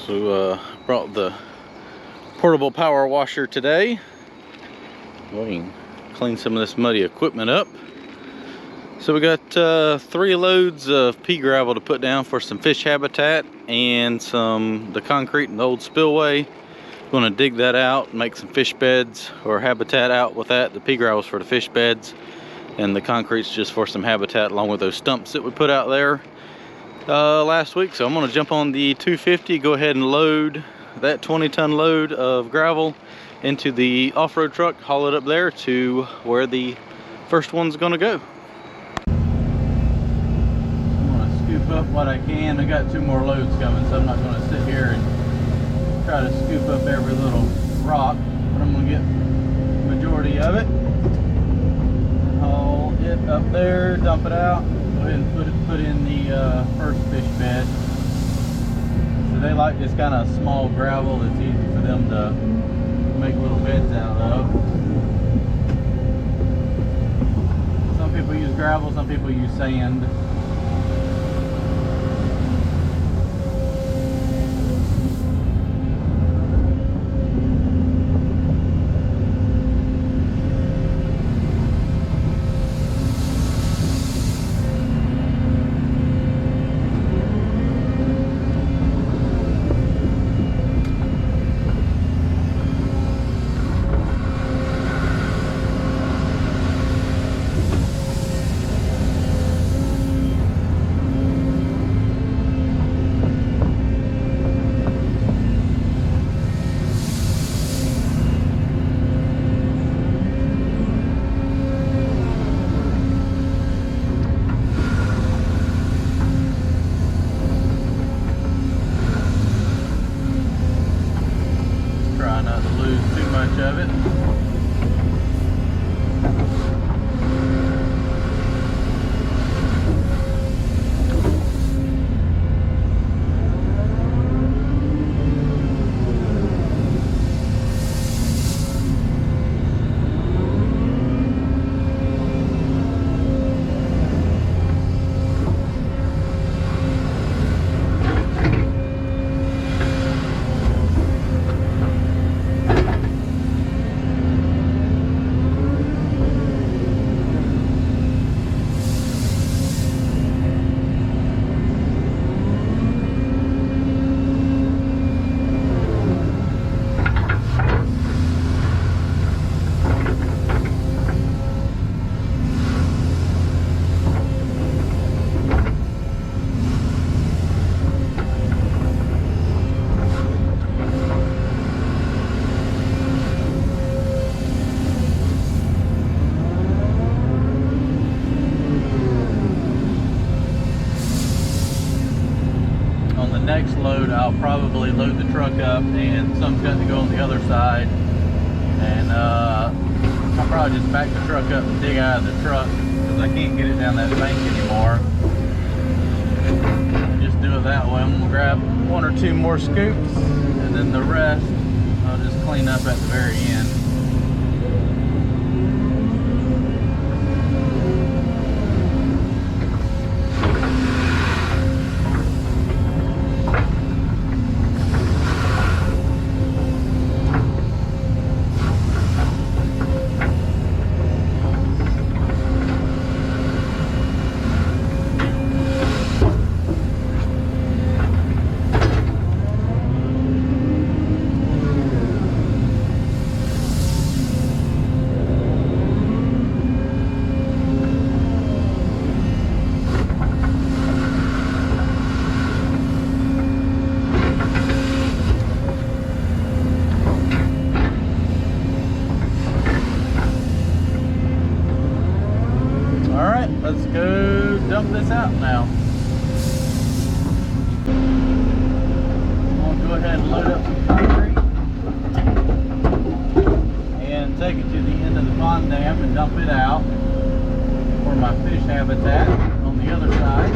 So brought the portable power washer today. We can clean some of this muddy equipment up. So we got 3 loads of pea gravel to put down for some fish habitat and the concrete in the old spillway. Going to dig that out, make some fish beds or habitat out with that. The pea gravel's for the fish beds and the concrete's just for some habitat along with those stumps that we put out there last week. So I'm going to jump on the 250, go ahead and load that 20-ton load of gravel into the off-road truck, haul it up there to where the first one's going to go. I'm going to scoop up what I can. I got 2 more loads coming, so I'm not going to sit here and try to scoop up every little rock, but I'm going to get the majority of it, haul it up there, dump it out, go ahead and put in the first fish bed. So they like this kind of small gravel that's easy for them to make little beds out of. Some people use gravel, some people use sand. Of it. Next load, I'll probably load the truck up, and some's got to go on the other side, and I'll probably just back the truck up and dig out of the truck because I can't get it down that bank anymore. Just do it that way. I'm gonna grab 1 or 2 more scoops, and then the rest I'll just clean up at the very end. Let's go dump this out now. I'm going to go ahead and load up some concrete and take it to the end of the pond dam and dump it out for my fish habitat on the other side.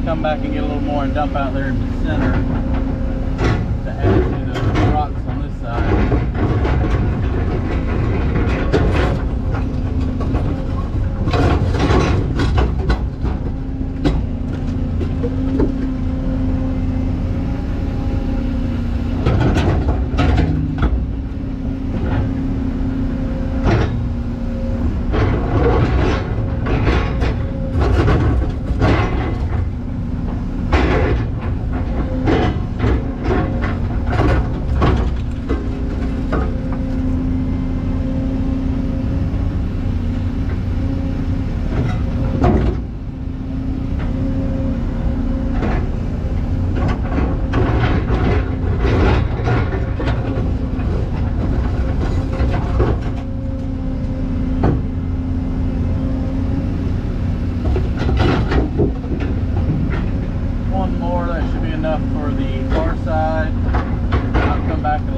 Come back and get a little more and dump out there in the center to add to the rocks on this side.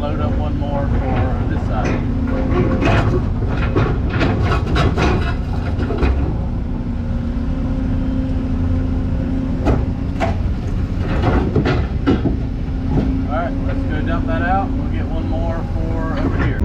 and load up one more for this side. Alright, let's go dump that out. We'll get one more for over here.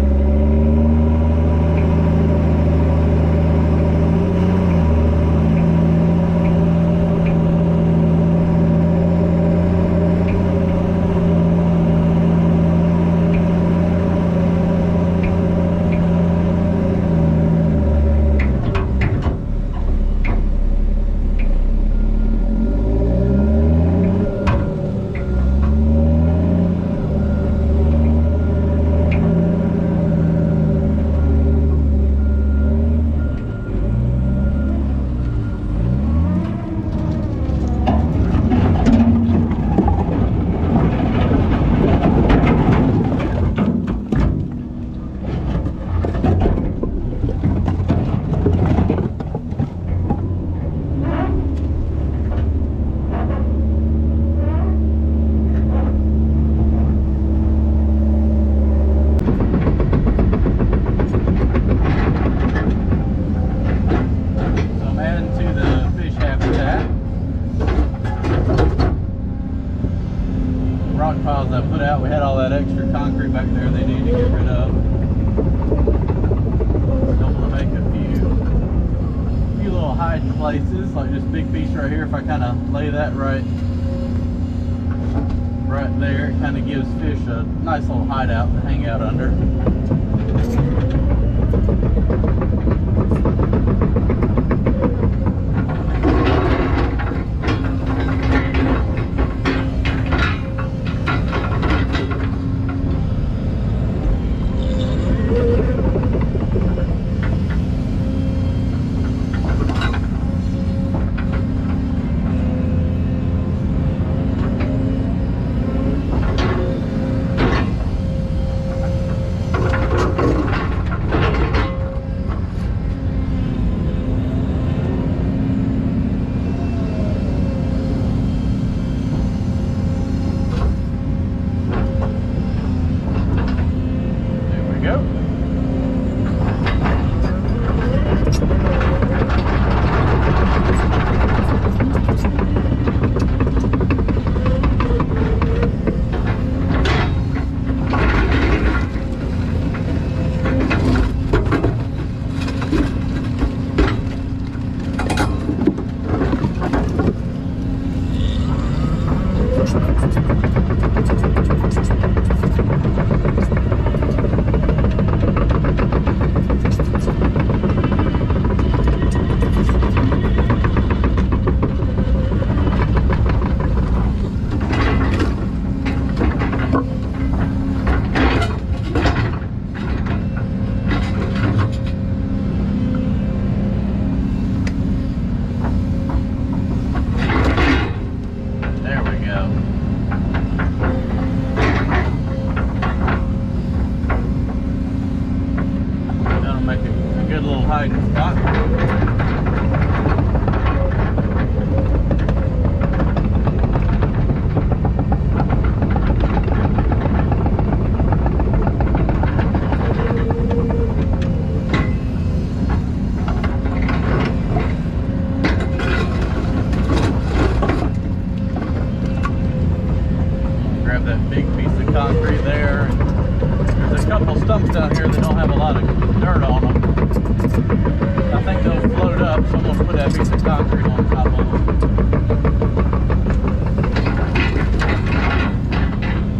Rock piles I put out, we had all that extra concrete back there they need to get rid of. Don't want to make a few little hiding places, like this big piece right here. If I kind of lay that right there, it kind of gives fish a nice little hideout to hang out under. Concrete there. There's a couple stumps down here that don't have a lot of dirt on them. I think they'll float up, so I'm going to put that piece of concrete on top of them.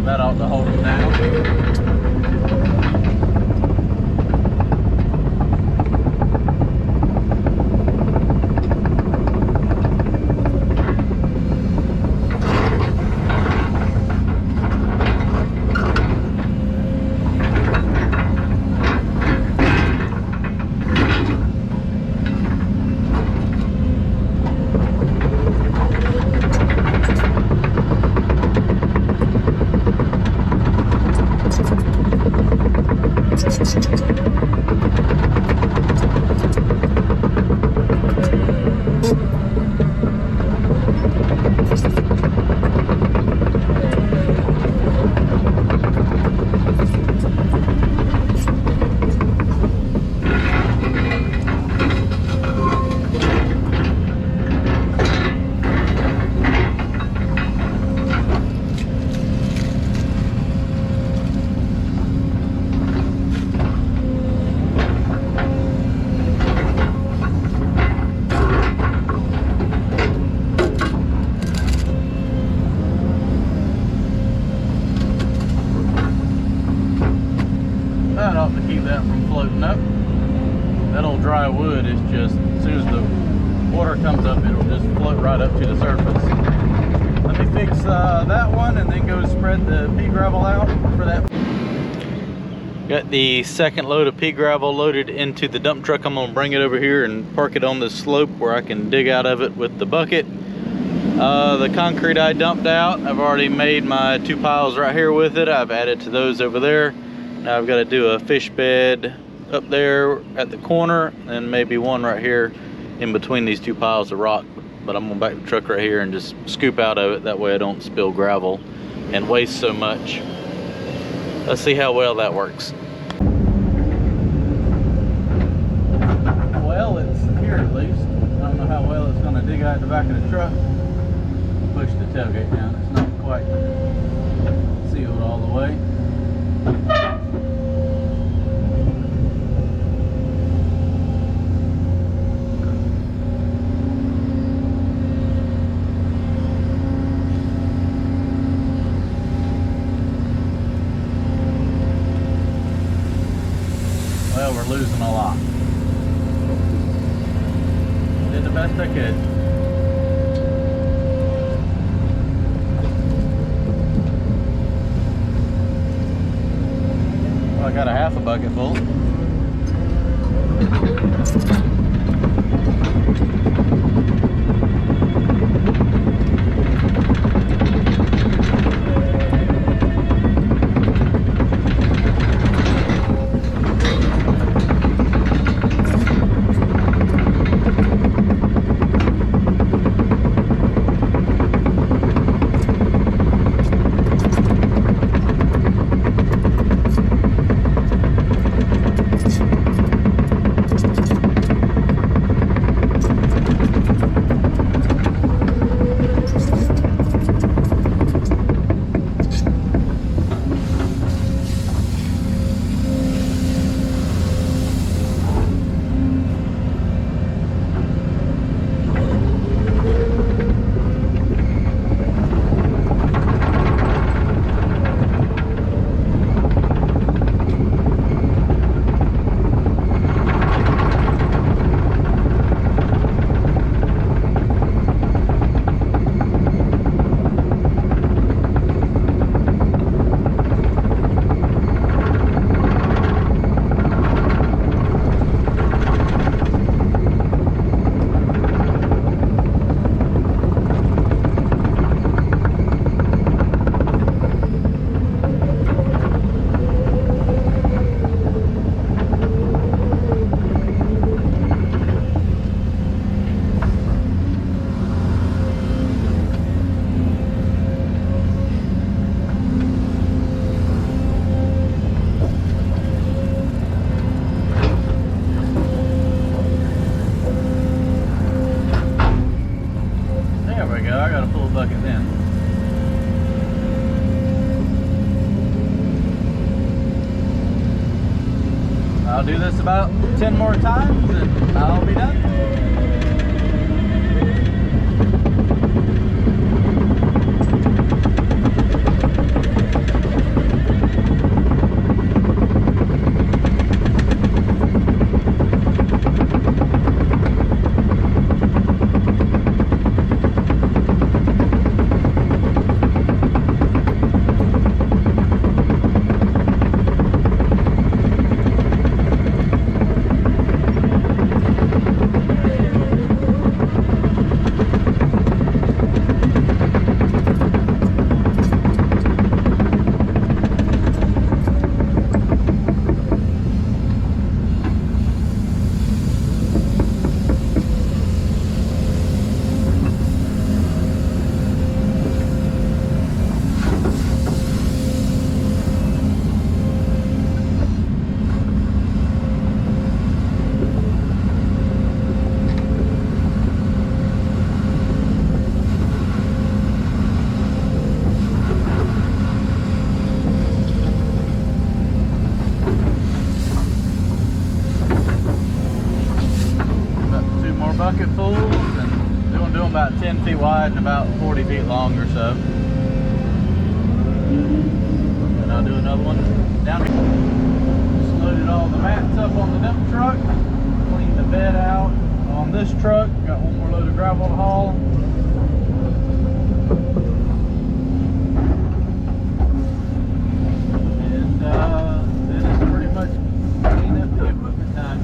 That ought to hold them down. out to keep that from floating up. That old dry wood is just, as soon as the water comes up, it'll just float right up to the surface. Let me fix that one and then go spread the pea gravel out for that. Got the second load of pea gravel loaded into the dump truck. I'm gonna bring it over here and park it on this slope where I can dig out of it with the bucket. The concrete I dumped out, I've already made my 2 piles right here with it. I've added to those over there. Now I've got to do a fish bed up there at the corner and maybe one right here in between these 2 piles of rock. But I'm gonna back the truck right here and just scoop out of it. That way I don't spill gravel and waste so much. Let's see how well that works. Well, it's here at least. I don't know how well it's gonna dig out the back of the truck. Push the tailgate down. It's not quite sealed all the way. Well, we're losing a lot. Did the best I could. I got a half a bucket full. I'll do this about 10 more times and I'll be done. Bucketfuls, and we're going to do them about 10 feet wide and about 40 feet long or so. And I'll do another one down here. Just load it all the mats up on the dump truck. Cleaned the bed out on this truck. Got one more load of gravel to haul. And then it's pretty much clean up the equipment time.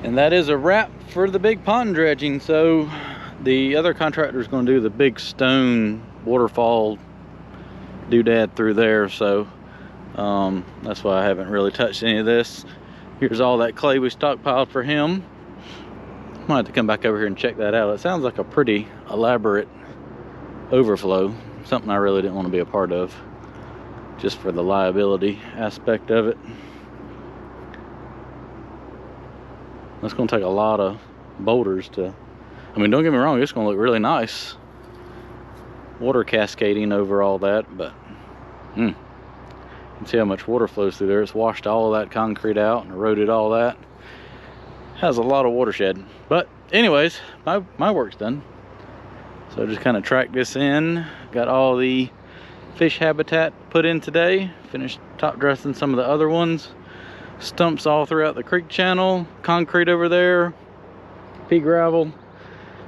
And that is a wrap for the big pond dredging. So the other contractor is going to do the big stone waterfall doodad through there. So that's why I haven't really touched any of this. Here's all that clay we stockpiled for him. I might have to come back over here and check that out. It sounds like a pretty elaborate overflow. Something I really didn't want to be a part of, just for the liability aspect of it. That's going to take a lot of boulders to, I mean, don't get me wrong, it's going to look really nice. Water cascading over all that, but you can see how much water flows through there. It's washed all of that concrete out and eroded all that. Has a lot of watershed. But anyways, my work's done. So just kind of tracked this in. Got all the fish habitat put in today. Finished top dressing some of the other ones. Stumps all throughout the creek channel. Concrete over there. Pea gravel.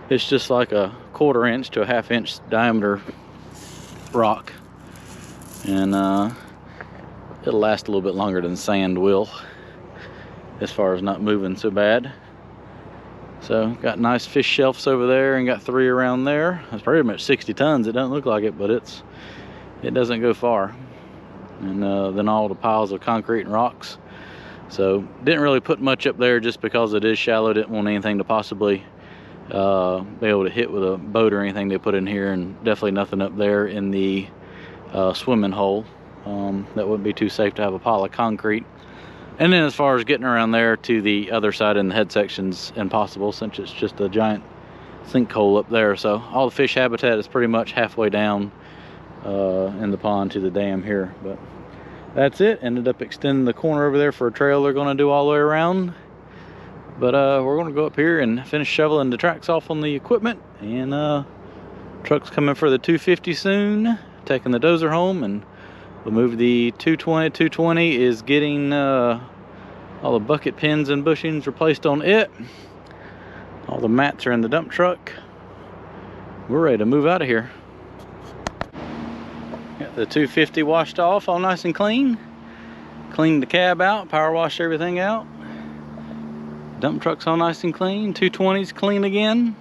It's just like a 1/4 inch to a 1/2 inch diameter rock. And it'll last a little bit longer than sand will, as far as not moving so bad. So got nice fish shelves over there, and got 3 around there. It's pretty much 60 tons. It doesn't look like it, but it doesn't go far. And then all the piles of concrete and rocks. So didn't really put much up there just because it is shallow. Didn't want anything to possibly be able to hit with a boat or anything they put in here, and definitely nothing up there in the swimming hole. That wouldn't be too safe to have a pile of concrete. And then as far as getting around there to the other side in the head section's impossible, since it's just a giant sinkhole up there. So all the fish habitat is pretty much halfway down in the pond to the dam here. But that's it. Ended up extending the corner over there for a trail they're going to do all the way around. But we're going to go up here and finish shoveling the tracks off on the equipment. And truck's coming for the 250 soon, taking the dozer home, and we'll move the 220. 220 is getting all the bucket pins and bushings replaced on it. All the mats are in the dump truck. We're ready to move out of here. Got the 250 washed off, all nice and clean. Cleaned the cab out, power washed everything out. Dump truck's all nice and clean. 220's clean again.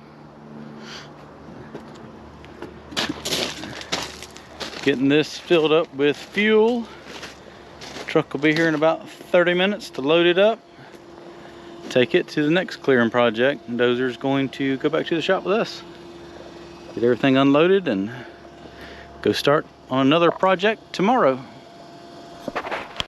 Getting this filled up with fuel. Truck will be here in about 30 minutes to load it up. Take it to the next clearing project. Dozer's going to go back to the shop with us. Get everything unloaded and go start on another project tomorrow.